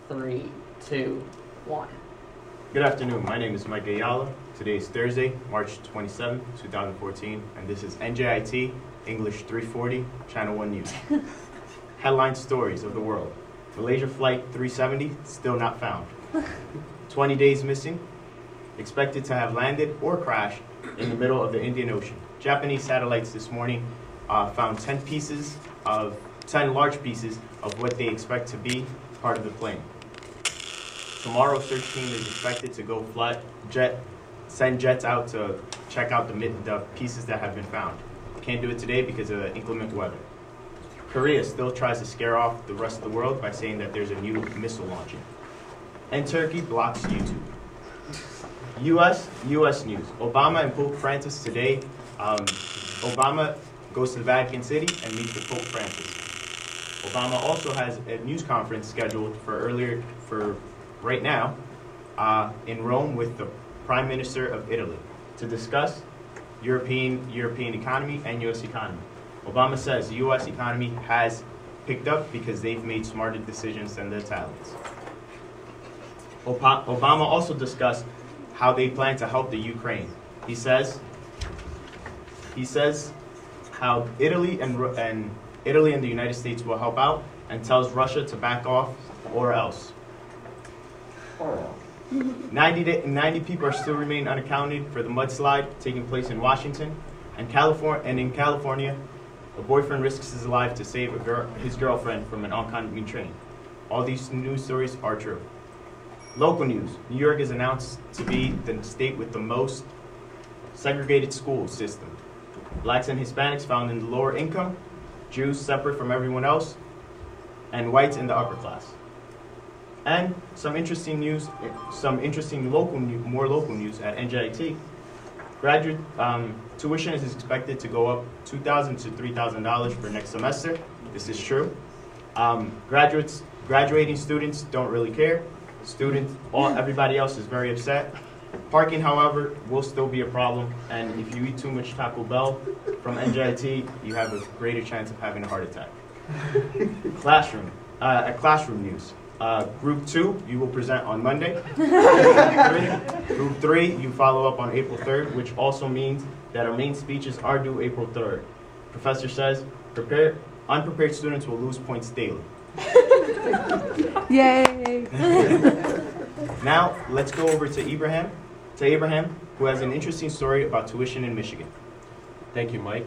3, 2, 1. Good afternoon. My name is Mike Ayala. Today is Thursday, March 27, 2014, and this is NJIT English 340, Channel 1 News. Headline stories of the world. Malaysia Flight 370 still not found. 20 days missing. Expected to have landed or crashed in the middle of the Indian Ocean. Japanese satellites this morning found 10 large pieces of what they expect to be part of the plane. Tomorrow, search team is expected to go send jets out to check out the pieces that have been found. Can't do it today because of inclement weather. Korea still tries to scare off the rest of the world by saying that there's a new missile launching. And Turkey blocks YouTube. U.S. news. Obama and Pope Francis today. Obama goes to the Vatican City and meets with Pope Francis. Obama also has a news conference scheduled for right now in Rome with the Prime Minister of Italy to discuss European economy and U.S. economy. Obama says the U.S. economy has picked up because they've made smarter decisions than the Italians. Obama also discussed how they plan to help the Ukraine. He says how Italy and the United States will help out, and tells Russia to back off or else. 90 people are still remain unaccounted for the mudslide taking place in Washington and in California. A boyfriend risks his life to save his girlfriend from an oncoming train. All these news stories are true. Local news. New York is announced to be the state with the most segregated school system. Blacks and Hispanics found in the lower income, Jews separate from everyone else, and whites in the upper class. And some interesting more local news at NJIT. Graduate tuition is expected to go up $2,000 to $3,000 for next semester. This is true. Graduating students don't really care. Everybody else is very upset. Parking, however, will still be a problem, and if you eat too much Taco Bell from NJIT, you have a greater chance of having a heart attack. Classroom news. Group 2, you will present on Monday. Group 3, you follow up on April 3rd, which also means that our main speeches are due April 3rd. Professor says, unprepared students will lose points daily. Yay! Now, let's go over to Ebrahim, who has an interesting story about tuition in Michigan. Thank you, Mike.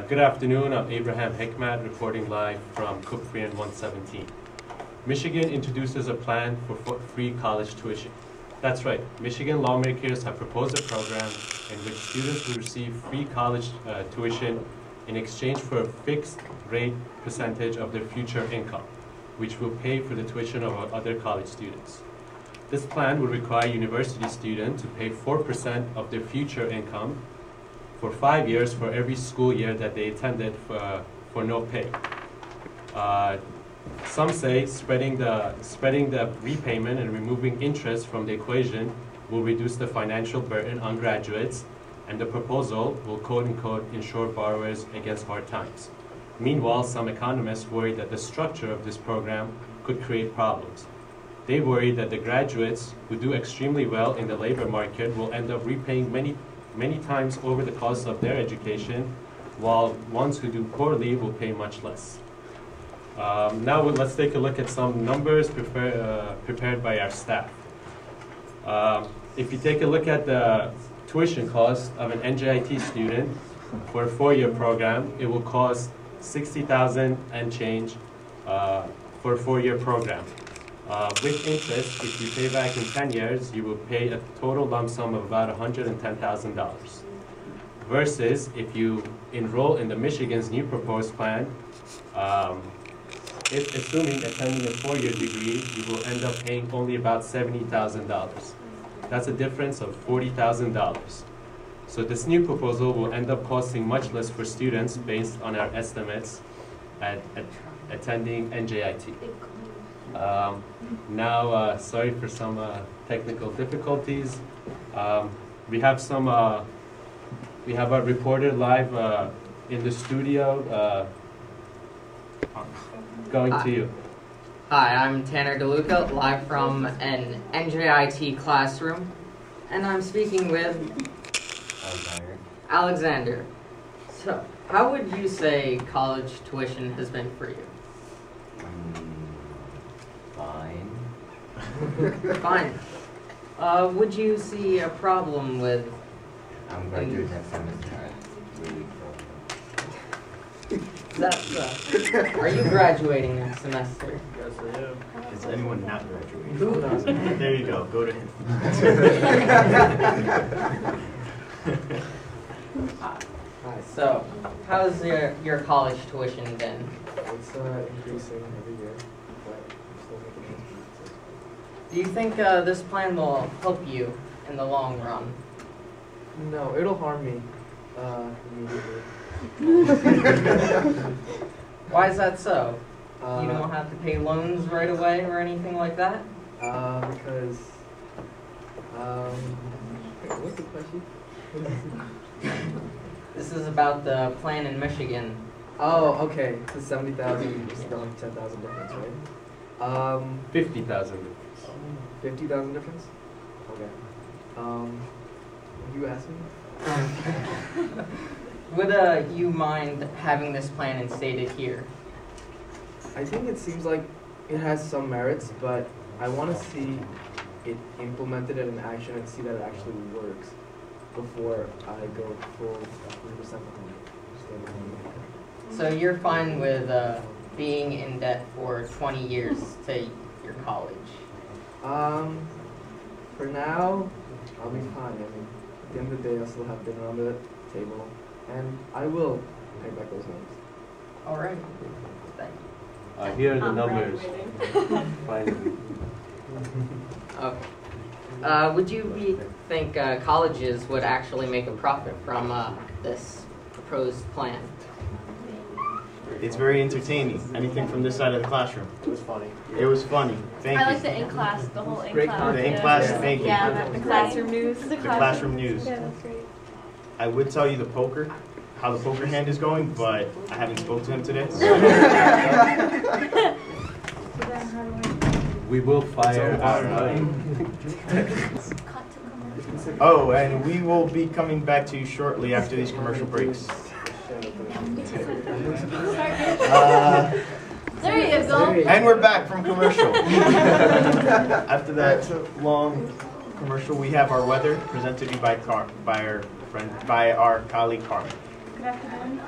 Good afternoon. I'm Ebrahim Hekmat, reporting live from Kufrian 117. Michigan introduces a plan for free college tuition. That's right. Michigan lawmakers have proposed a program in which students will receive free college tuition in exchange for a fixed rate percentage of their future income, which will pay for the tuition of other college students. This plan would require university students to pay 4% of their future income for 5 years for every school year that they attended for no pay. Some say spreading the repayment and removing interest from the equation will reduce the financial burden on graduates, and the proposal will quote-unquote insure borrowers against hard times. Meanwhile, some economists worry that the structure of this program could create problems. They worry that the graduates who do extremely well in the labor market will end up repaying many times over the cost of their education, while ones who do poorly will pay much less. Now let's take a look at some numbers prepared by our staff. If you take a look at the tuition cost of an NJIT student for a 4-year program, it will cost $60,000 and change for a 4-year program. With interest, if you pay back in 10 years, you will pay a total lump sum of about $110,000. Versus if you enroll in the Michigan's new proposed plan, if assuming attending a 4-year degree, you will end up paying only about $70,000. That's a difference of $40,000. So this new proposal will end up costing much less for students based on our estimates at attending NJIT. Now, sorry for some technical difficulties. We have our reporter live in the studio. Going to you. Hi, I'm Tanner Deluca, live from an NJIT classroom, and I'm speaking with Alexander. So, how would you say college tuition has been for you? Fine. Fine. Would you see a problem with... I'm graduating next semester. Really That's, are you graduating next semester? Yes, I am. Is anyone not graduating? Who? There you go. Go to him. So, how's your college tuition been? It's increasing every year, but I'm still making it. Do you think this plan will help you in the long run? No, it'll harm me immediately. Why is that so? Uh, You don't have to pay loans right away or anything like that? Because what's the question? This is about the plan in Michigan. Oh, okay. So 70,000 is still 10,000 difference, right? 50,000. 50,000 difference. Okay. You asked me. Would you mind having this plan instated here? I think it seems like it has some merits, but I want to see it implemented in action and see that it actually works before I go full 100%. So you're fine with being in debt for 20 years to your college? For now, I'll be fine. I mean, at the end of the day, I'll still have dinner on the table, and I will pay back those loans. All right. Thank you. Here are the numbers. Finally. Okay. Would you think colleges would actually make a profit from this proposed plan? It's very entertaining. Anything from this side of the classroom? It was funny. It was funny. Thank I you. like the in-class, the whole Great in-class. The in-class, Yeah. thank you. Yeah, the classroom news. The classroom news. Yeah, that's great. I would tell you how the poker hand is going, but I haven't spoke to him today. We will fire our... Oh, and we will be coming back to you shortly after these commercial breaks. There you go. And we're back from commercial. After that long commercial, we have our weather presented to you by our colleague Carmen. Good afternoon.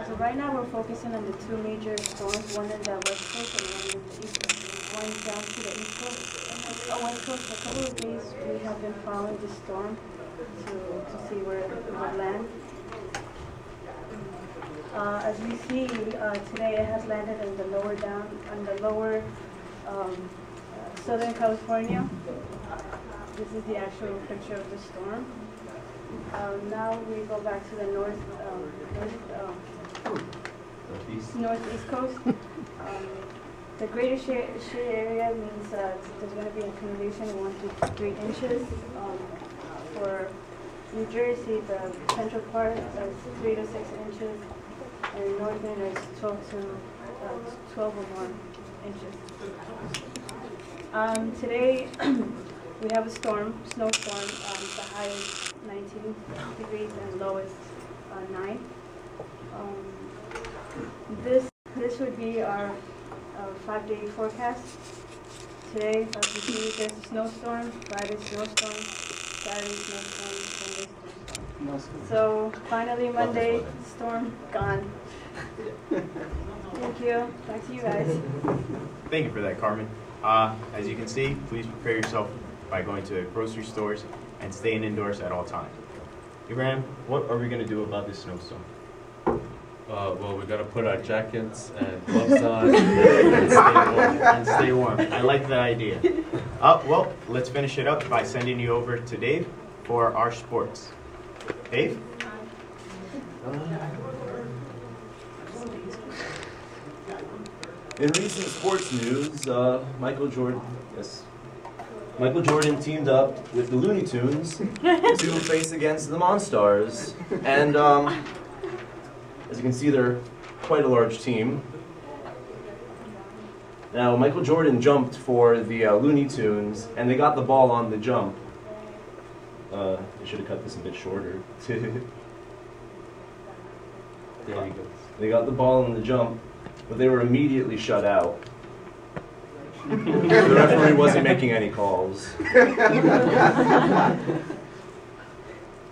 So right now we're focusing on the two major storms, one in the west coast and one in the east coast. One down to the east coast. West coast, for a couple of days we have been following the storm to see where it would land. As we see today, it has landed in the lower Southern California. This is the actual picture of the storm. Now we go back to the northeast coast. The greater shade area means there's going to be accumulation of 1 to 3 inches. For New Jersey, the central part is 3 to 6 inches, and northern is 12 or more inches. Today we have a snowstorm. The high is 19 degrees and low is 9. This would be our 5-day forecast. Today, as you see, there's a snowstorm. Friday snowstorm. Saturday snowstorm. Sunday snowstorm. So finally Monday storm gone. Thank you. Back to you guys. Thank you for that, Carmen. As you can see, please prepare yourself by going to grocery stores and staying indoors at all times. Ebrahim, what are we going to do about this snowstorm? Well, we gotta put our jackets and gloves on and Stay warm. I like that idea. Well, let's finish it up by sending you over to Dave for our sports. Dave? In recent sports news, Michael Jordan teamed up with the Looney Tunes to face against the Monstars, and as you can see, they're quite a large team. Now, Michael Jordan jumped for the Looney Tunes, and they got the ball on the jump. I should have cut this a bit shorter. There you go. They got the ball on the jump, but they were immediately shut out. The referee wasn't making any calls.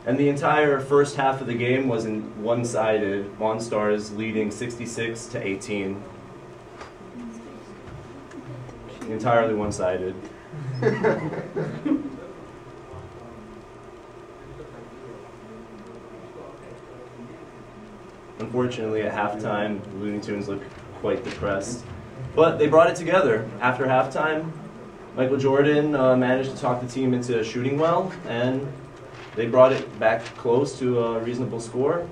And the entire first half of the game was one-sided, Monstars leading 66-18. Entirely one-sided. Unfortunately, at halftime, the Looney Tunes looked quite depressed. But they brought it together. After halftime, Michael Jordan managed to talk the team into shooting well, and they brought it back close to a reasonable score.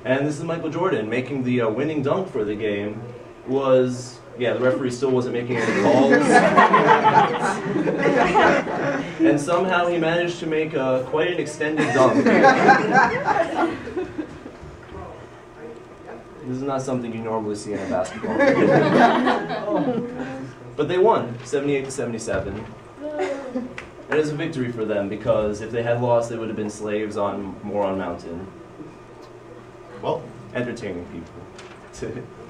And this is Michael Jordan making the winning dunk for the game. The referee still wasn't making any calls. And somehow he managed to make quite an extended dunk. This is not something you normally see in a basketball game. But they won, 78-77. And it was a victory for them, because if they had lost, they would have been slaves on Moron Mountain. Well, Entertaining people.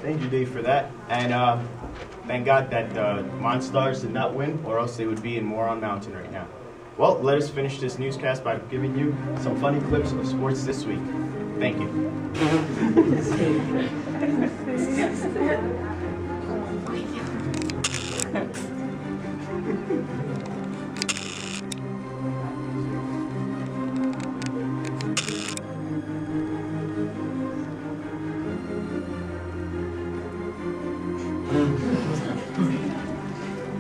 thank you, Dave, for that. And thank God that the Monstars did not win, or else they would be in Moron Mountain right now. Well, let us finish this newscast by giving you some funny clips of sports this week. Thank you.